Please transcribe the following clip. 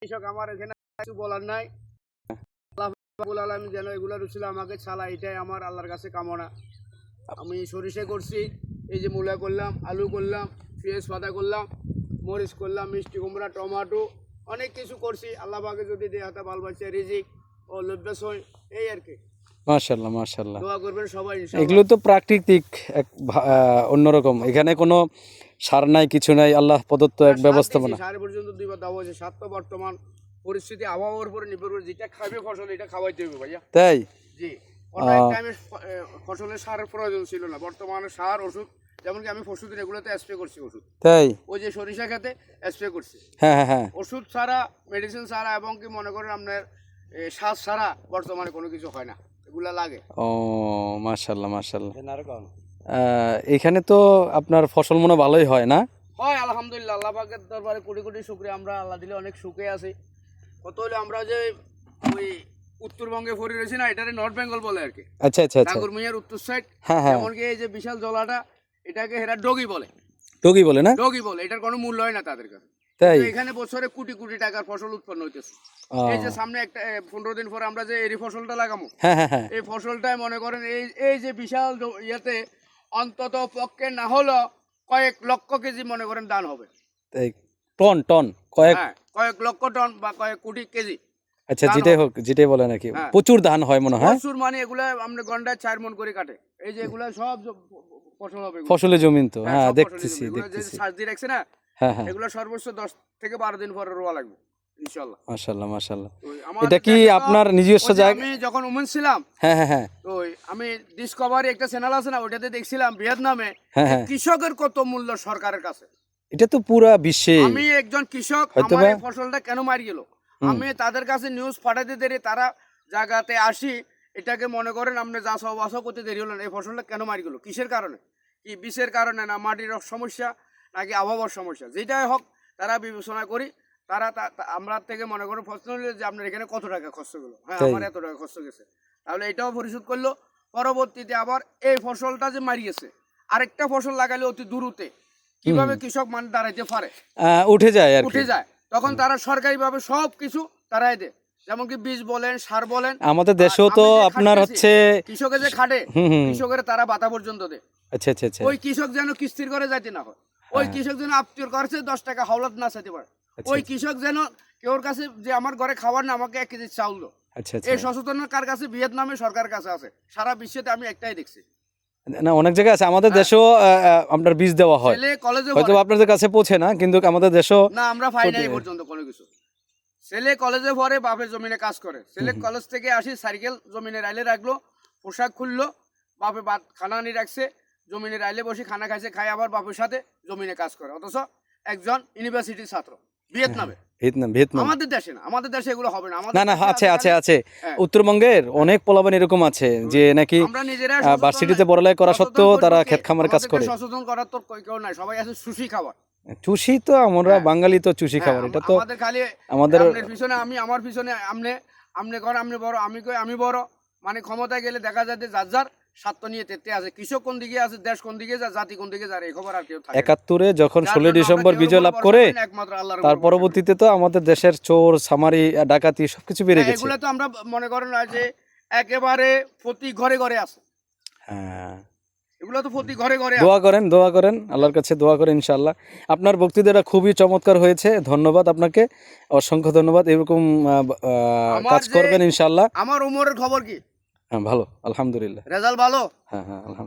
কৃষক আমার এখানে কিছু বলার নাই। আল্লাহ রাব্বুল আলামিন যেন এগুলো রুচিলা আমাকে ছালা, এটাই আমার আল্লাহর কাছে কামনা। আমি সরিষা করছি, এই যে মূলা করলাম, আলু করলাম, পেঁয়াজ পাতা করলাম, মরিচ করলাম, মিষ্টি কুমড়া, টমেটো, অনেক কিছু করছি। আল্লাহ পাকে যদি দেয় হাতে ভালো বাচ্চা রিজিক ও লভ্যাস হয়, এই আর কি। মাশাআল্লাহ মাশাআল্লাহ। দোয়া করবেন সবাই ইনশাআল্লাহ। এগুলো তো প্রাকৃতিক এক অন্যরকম, এখানে কোনো সার নাই, কিছু নাই, আল্লাহ প্রদত্ত এক ব্যবস্থাপনা। সার পর্যন্ত দুইবার দেওয়া হয়েছে। সার তো বর্তমান পরিস্থিতি আবহাওয়ার উপরে নির্ভর করে, যেটা খাবে ফসল এটা খাওয়াইতে হবে ভাইয়া। তাই জি, অনেক টাইমে ফসলের সারের প্রয়োজন ছিল না, বর্তমানে সার ওষুধ, যেমন কি আমি পরশুদিন এগুলোতে স্প্রে করছি ওষুধ। তাই ওই যে সরিষা খেতে স্প্রে করছি। হ্যাঁ হ্যাঁ হ্যাঁ। ওষুধ ছাড়া, মেডিসিন ছাড়া, এবং কি মনে করেন আপনার সার ছাড়া বর্তমানে কোনো কিছু হয় না, এগুলা লাগে। ও মাশাআল্লাহ মাশাআল্লাহ। এখানে তো আপনার ফসল মনে ভালোই হয় না? হয় আলহামদুলিল্লাহ, আল্লাহ পাকের দরবারে কোটি কোটি শুকরিয়া। আমরা আল্লাহ দিলে অনেক সুখে আছি। কত হলে আমরা যে ওই উত্তরবঙ্গে ফরি রয়েছি না, এটারে নর্থ বেঙ্গল বলে আর কি। আচ্ছা আচ্ছা আচ্ছা। ঠাকুরমিয়ার উত্তর সাইড। হ্যাঁ হ্যাঁ। এমনকি এই যে বিশাল জলাটা, এটাকে হেরা ডগি বলে। ডগি বলে না? ডগি বলে, এটার কোনো মূল্য হয় না তাদের কাছে। তাই এখানে বছরে কোটি কোটি টাকার ফসল উৎপন্ন হইতেছে। এই যে সামনে একটা 15 দিন পরে আমরা যে এরি ফসলটা লাগামো, হ্যাঁ হ্যাঁ হ্যাঁ। এই ফসলটাই মনে করেন এই যে বিশাল ইয়েতে অন্তত পক্ষে না হলো কয়েক লক্ষ কেজি মনে করেন ধান হবে। তাই টন টন কয়েক, হ্যাঁ, কয়েক লক্ষ টন বা কয়েক কোটি কেজি। আচ্ছা যেটাই হোক, যেটাই বলে নাকি হ্যাঁ। প্রচুর ধান হয় মনে হয়। প্রচুর, মানে এগুলা আমরা গন্ডায় 4 মণ করে কাটে। এই যে এগুলা সব ফসল হবে। ফসলের জমিন তো, হ্যাঁ সব ফসলের দেখতেছি জমি। এগুলা যে দেখতেছি। সার দিয়ে রাখছে না, হ্যাঁ হ্যাঁ। এগুলা সর্বোচ্চ 10 থেকে 12 দিন পরে রোয়া লাগবে ইনশাআল্লাহ। মাশাআল্লাহ মাশাআল্লাহ। ওই আমার এটা কি দেখা তো, আপনার নিজস্ব ওই যে জায়গা? আমি যখন ওমেন ছিলাম, হ্যাঁ হ্যাঁ হ্যাঁ ওই আমি ডিসকভারি একটা চ্যানেল আছে না, ওইটাতে দেখছিলাম ভিয়েতনামে হ্যাঁ হ্যাঁ। কৃষকের কত মূল্য সরকারের কাছে। এটা তো পুরা বিশ্বে। আমি একজন কৃষক, হয়তো আমার বা- এই ফসলটা কেন মারি গেল, আমি তাদের কাছে নিউজ পাঠাতে দেরি, তারা জায়গাতে আসি, এটাকে মনে করেন আপনি যা সব বাসা করতে দেরি হলো না, এই ফসলটা কেন মারি গেল, কিসের কারণে, কি বিষের কারণে, না মাটির সমস্যা, নাকি আবহাওয়ার সমস্যা, যেটাই হোক তারা বিবেচনা করি। তারা আমরা থেকে মনে করেন প্রশ্ন হলো যে আপনার এখানে কত টাকা খরচ গেলো, হ্যাঁ আমার এত টাকা খরচ গেছে, তাহলে এটাও পরিশোধ করলো। পরবর্তীতে আবার এই ফসলটা যে মারিয়েছে, আরেকটা ফসল লাগালে অতি দূরতে, কিভাবে কৃষক মানে দাঁড়াইতে পারে, উঠে যায় আর কি। উঠে যায়, তখন তারা সরকারিভাবে সব কিছু তারাই দেয়, যেমন কি বীজ বলেন, সার বলেন। আমাদের দেশেও তো আপনার হচ্ছে কৃষকের যে খাটে, কৃষকের তারা বাতা পর্যন্ত দেয়। আচ্ছা আচ্ছা আচ্ছা। ওই কৃষক যেন কিস্তির করে যাইতে না হয়, ওই কৃষক যেন আত্মীয়র কাছে 10 টাকা হাওলাত না চাইতে পারে, ওই কৃষক যেন কেউর কাছে যে আমার ঘরে খাবার না, আমাকে 1 কেজি চাউল দাও। আচ্ছা আচ্ছা। এই সচেতনতা কার কাছে? ভিয়েতনামে সরকারের কাছে আছে। সারা বিশ্বেতে আমি একটাই দেখছি। না অনেক জায়গায় আছে, আমাদের দেশেও আপনার বীজ দেওয়া হয়, ছেলে কলেজে হয়তো আপনাদের কাছে পৌঁছে না, কিন্তু আমাদের দেশেও না, আমরা পাই নাই পর্যন্ত কোনো কিছু। ছেলে কলেজে পড়ে, বাপের জমিনে কাজ করে, ছেলে কলেজ থেকে আসি সাইকেল জমিনে রাইলে রাখলো, পোশাক খুললো, বাপে ভাত খানা আনি রাখছে, জমিনে রাইলে বসে খানা খাইছে, খাই আবার বাপের সাথে জমিনে কাজ করে, অথচ একজন ইউনিভার্সিটির ছাত্র ভিয়েতনামে। ভিয়েতনাম আমাদের দেশে না, আমাদের দেশে এগুলো হবে না। না না, আছে আছে আছে, উত্তরবঙ্গের অনেক পোলাপান এরকম আছে যে নাকি ভার্সিটিতে পড়ালেখা করা সত্ত্বেও তারা ক্ষেত খামার কাজ করে। সচেতন করার তো কেউ নাই, সবাই আছে সুশি খাবার। চুষি তো আমরা বাঙালি তো চুষি খাবার, এটা তো আমাদের খালি আমাদের পিছনে আমি, আমার পিছনে আমনে, আমনে কর আমি বড়, আমি কই আমি বড়, মানে ক্ষমতায় গেলে দেখা যায় যে যার যার স্বার্থ নিয়ে তেতে আছে। কৃষক কোন দিকে আছে, দেশ কোন দিকে যায়, জাতি কোন দিকে যায়, এই খবর আর কেউ থাকে না। 71-এ যখন 16 ডিসেম্বর বিজয় লাভ করে, তার পরবর্তীতে তো আমাদের দেশের চোর সামারি ডাকাতি সবকিছু বেড়ে গেছে। এগুলো তো আমরা মনে করেন যে একেবারে প্রতি ঘরে ঘরে আছে। হ্যাঁ, এগুলো তো প্রতি ঘরে ঘরে। দোয়া করেন আল্লাহর কাছে, দোয়া করেন ইনশাআল্লাহ। আপনার বক্তৃতাটা খুবই চমৎকার হয়েছে, ধন্যবাদ আপনাকে, অসংখ্য ধন্যবাদ। এরকম কাজ করবেন ইনশাআল্লাহ। আমার উমরের খবর কি? হ্যাঁ ভালো, আলহামদুলিল্লাহ। রেজাল্ট ভালো? হ্যাঁ হ্যাঁ আলহামদুলিল্লাহ।